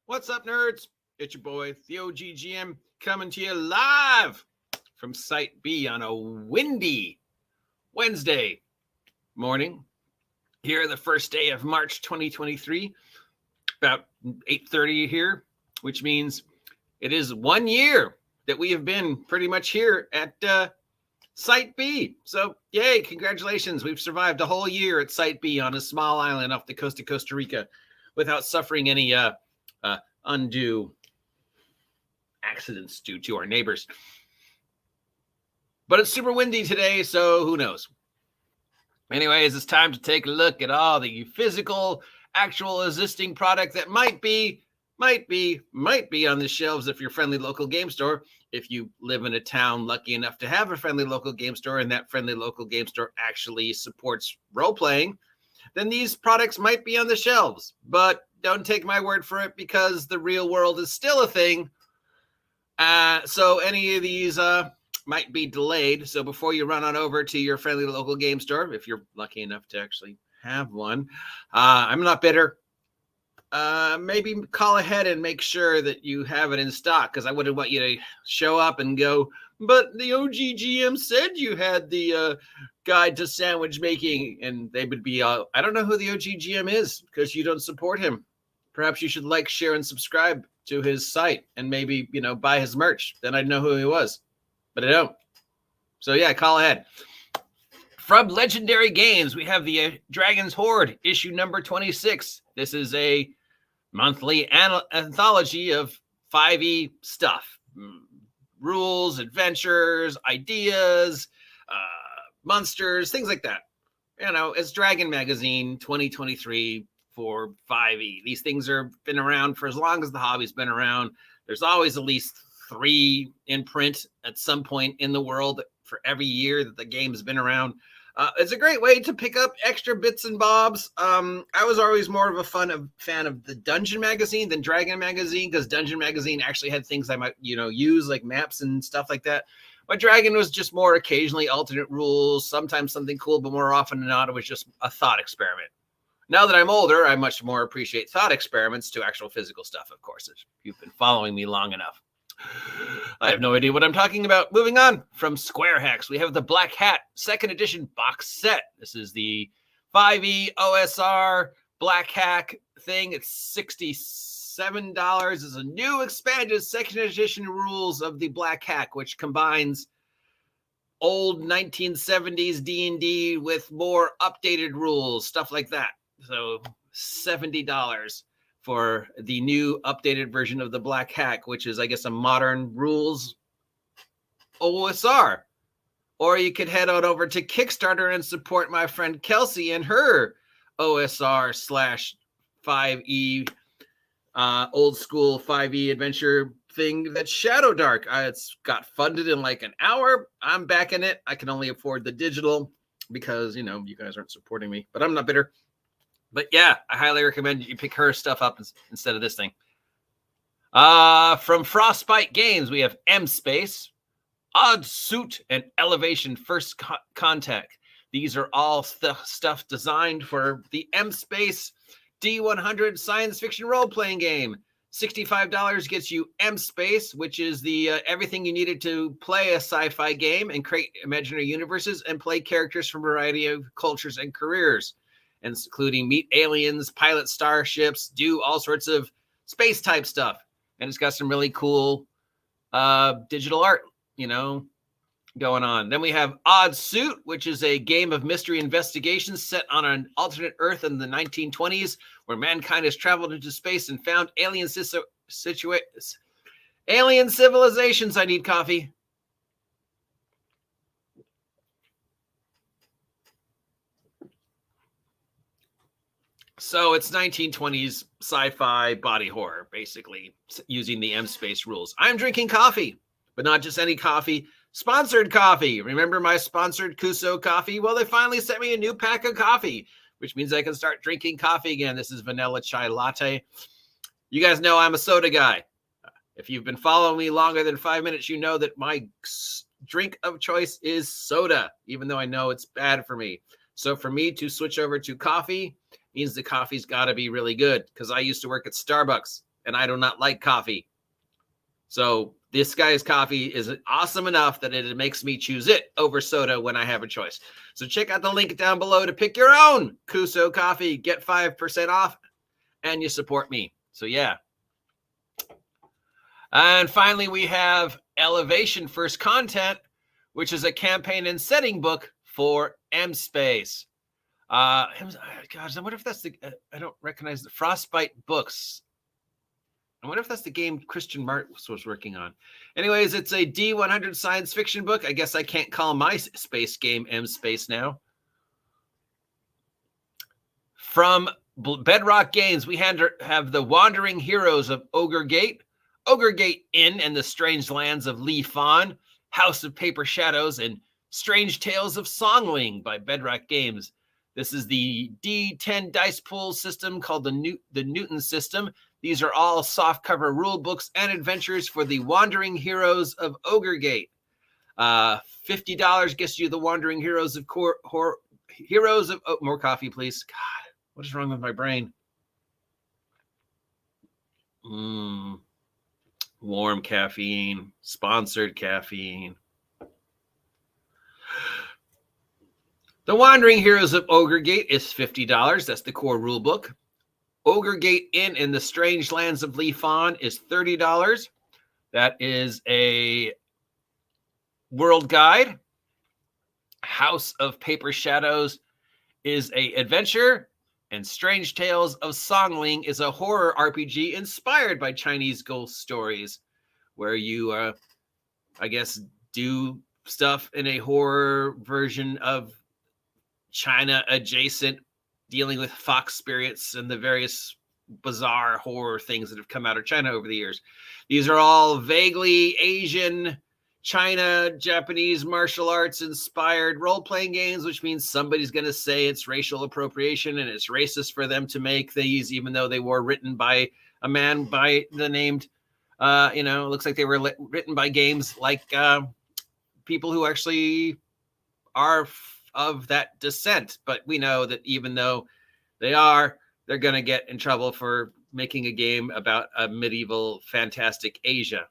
What's up, nerds? It's your boy, the OGGM, coming to you live from Site B on a windy Wednesday morning. Here, the first day of March 2023, about 8:30 here, which means it is 1 year that we have been pretty much here at Site B. So, yay, congratulations. We've survived a whole year at Site B on a small island off the coast of Costa Rica without suffering any undue accidents due to our neighbors. But it's super windy today, so who knows? Anyways, it's time to take a look at all the physical, actual existing product that might be on the shelves of your friendly local game store. If you live in a town lucky enough to have a friendly local game store and that friendly local game store actually supports role-playing, then these products might be on the shelves. But don't take my word for it, because the real world is still a thing. So any of these might be delayed. So before you run on over to your friendly local game store, if you're lucky enough to actually have one, I'm not bitter. Maybe call ahead and make sure that you have it in stock, because I wouldn't want you to show up and go, but the OGGM said you had the guide to sandwich making, and they would be, I don't know who the OGGM is because you don't support him. Perhaps you should like, share, and subscribe to his site and maybe, buy his merch. Then I'd know who he was, but I don't. So yeah, call ahead. From Legendary Games, we have the Dragon's Hoard, issue number 26. This is a monthly anthology of 5e stuff. Rules, adventures, ideas, monsters, things like that. It's Dragon Magazine 2023 for 5e. These things have been around for as long as the hobby's been around. There's always at least 3 in print at some point in the world for every year that the game's been around. It's a great way to pick up extra bits and bobs. I was always more of a fan of the Dungeon Magazine than Dragon Magazine, because Dungeon Magazine actually had things I might, use, like maps and stuff like that. But Dragon was just more occasionally alternate rules, sometimes something cool, but more often than not, it was just a thought experiment. Now that I'm older, I much more appreciate thought experiments to actual physical stuff, of course, if you've been following me long enough. I have no idea what I'm talking about. Moving on, from Square Hacks, we have the Black Hat 2nd edition box set. This is the 5e OSR Black Hack thing. It's $67. It's a new expanded 2nd edition rules of the Black Hack, which combines old 1970s D&D with more updated rules, stuff like that. So $70 for the new updated version of the Black Hack, which is, I guess, a modern rules OSR. Or you could head on over to Kickstarter and support my friend Kelsey and her OSR/5e old school 5e adventure thing that's Shadow Dark. It's got funded in like an hour. I'm backing it. I can only afford the digital because, you guys aren't supporting me, but I'm not bitter. But yeah, I highly recommend you pick her stuff up instead of this thing. From Frostbite Games, we have M-Space, Odd Suit, and Elevation First Contact. These are all stuff designed for the M-Space D100 science fiction role-playing game. $65 gets you M-Space, which is the everything you needed to play a sci-fi game and create imaginary universes and play characters from a variety of cultures and careers, including meet aliens, pilot starships, do all sorts of space type stuff. And it's got some really cool digital art, going on. Then we have Odd Suit, which is a game of mystery investigation set on an alternate Earth in the 1920s, where mankind has traveled into space and found alien civilizations. I need coffee. So it's 1920s sci-fi body horror, basically, using the M-Space rules. I'm drinking coffee, but not just any coffee. Sponsored coffee. Remember my sponsored Kuso coffee? Well, they finally sent me a new pack of coffee, which means I can start drinking coffee again. This is vanilla chai latte. You guys know I'm a soda guy. If you've been following me longer than 5 minutes, you know that my drink of choice is soda, even though I know it's bad for me. So for me to switch over to coffee means the coffee's got to be really good, because I used to work at Starbucks and I do not like coffee. So this guy's coffee is awesome enough that it makes me choose it over soda when I have a choice. So check out the link down below to pick your own Kuso coffee. Get 5% off, and you support me. So yeah. And finally, we have Elevation First Content, which is a campaign and setting book for MSpace. Gosh, I wonder if that's the, I don't recognize the Frostbite Books. I wonder if that's the game Christian Martz was working on. Anyways, it's a D100 science fiction book. I guess I can't call my space game MSpace now. From Bedrock Games, we have The Wandering Heroes of Ogre Gate Inn and the Strange Lands of Lee Fawn, House of Paper Shadows, and Strange Tales of Songling by Bedrock Games. This is the D10 dice pool system called the Newton system. These are all softcover rule books and adventures for the Wandering Heroes of Ogre Gate. $50 gets you the Wandering Heroes of more coffee, please. God, what is wrong with my brain? Warm caffeine, sponsored caffeine. The Wandering Heroes of Ogre Gate is $50. That's the core rule book. Ogre Gate Inn in the Strange Lands of Lee Fawn is $30. That is a world guide. House of Paper Shadows is a adventure, and Strange Tales of Songling is a horror RPG inspired by Chinese ghost stories, where you, I guess, do stuff in a horror version of China adjacent, dealing with fox spirits and the various bizarre horror things that have come out of China over the years. These are all vaguely Asian, China, Japanese martial arts inspired role-playing games, which means somebody's going to say it's racial appropriation and it's racist for them to make these, even though they were written by a man by the named, looks like they were written by games like people who actually are of that descent. But we know that even though they're going to get in trouble for making a game about a medieval fantastic Asia.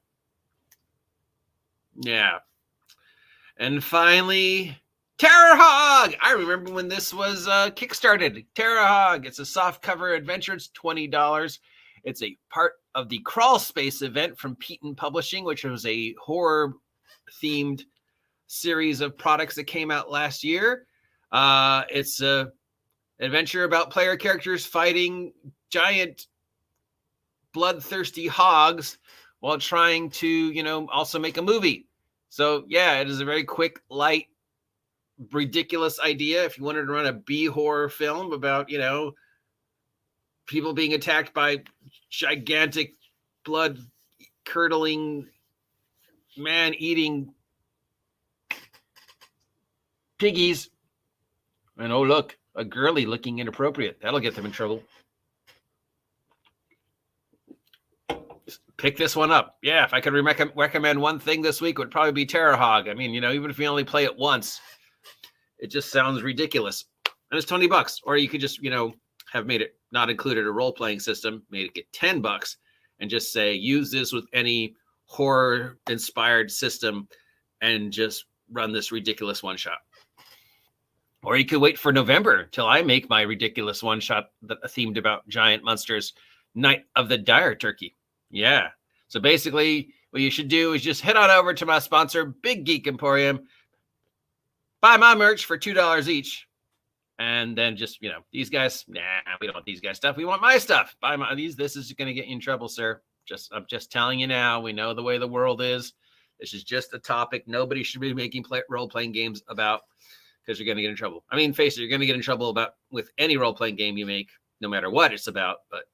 Yeah. And finally, Terror Hog. I remember when this was kickstarted. Terror Hog. It's a soft cover adventure. It's $20. It's a part of the Crawl Space event from Peyton Publishing, which was a horror themed series of products that came out last year. It's a adventure about player characters fighting giant bloodthirsty hogs while trying to, also make a movie. So yeah, it is a very quick, light, ridiculous idea. If you wanted to run a B horror film about, people being attacked by gigantic blood curdling man-eating piggies. And oh, look, a girly looking inappropriate. That'll get them in trouble. Pick this one up. Yeah, if I could recommend one thing this week, it would probably be Terror Hog. I mean, even if you only play it once, it just sounds ridiculous. And it's $20. Or you could just, have made it not included a role-playing system, made it get $10 and just say, use this with any horror-inspired system and just run this ridiculous one-shot. Or you could wait for November till I make my ridiculous one-shot themed about giant monsters, Night of the Dire Turkey. Yeah. So basically, what you should do is just head on over to my sponsor, Big Geek Emporium, buy my merch for $2 each. And then just, these guys, we don't want these guys' stuff. We want my stuff. Buy my these. This is going to get you in trouble, sir. I'm just telling you now. We know the way the world is. This is just a topic nobody should be making role-playing games about, because you're going to get in trouble. I mean, face it, you're going to get in trouble with any role-playing game you make, no matter what it's about. But,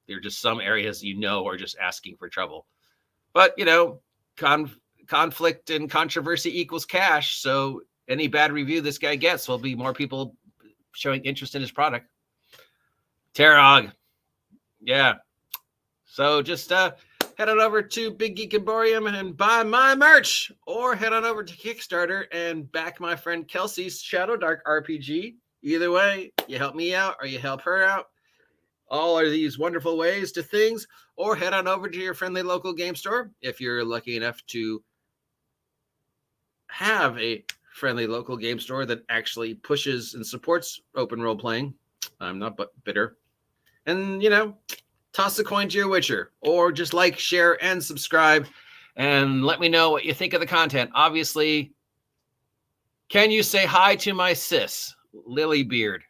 there are just some areas are just asking for trouble. But, conflict and controversy equals cash. So any bad review this guy gets will be more people showing interest in his product. Terror Hog. Yeah. So just head on over to Big Geek Emporium and buy my merch, or head on over to Kickstarter and back my friend Kelsey's Shadow Dark RPG. Either way, you help me out or you help her out. all of these wonderful ways to things, or head on over to your friendly local game store if you're lucky enough to have a friendly local game store that actually pushes and supports open role playing. I'm not bitter. And, you know, toss a coin to your Witcher, or just like, share, and subscribe, and let me know what you think of the content. Obviously, can you say hi to my sis, Lilybread?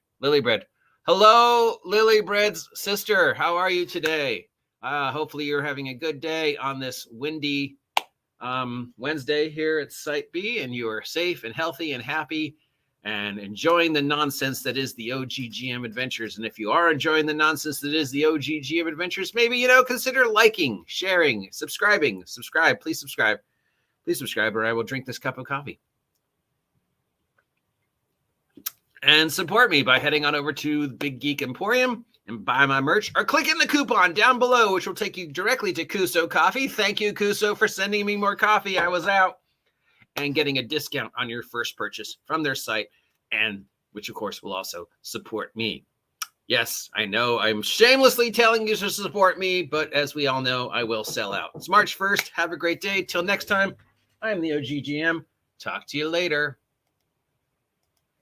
Hello, Lilybread's sister. How are you today? Hopefully you're having a good day on this windy Wednesday here at Site B, and you are safe and healthy and happy and enjoying the nonsense that is the OGGM Adventures. And if you are enjoying the nonsense that is the OGGM Adventures, maybe, you know, consider liking, sharing, subscribing. Please subscribe, or I will drink this cup of coffee. And support me by heading on over to the Big Geek Emporium and buy my merch, or clicking the coupon down below, which will take you directly to Kuso Coffee. Thank you, Kuso, for sending me more coffee. I was out. And getting a discount on your first purchase from their site, and which, of course, will also support me. Yes, I know I'm shamelessly telling you to support me, but as we all know, I will sell out. It's March 1st. Have a great day. Till next time, I'm the OGGM. Talk to you later.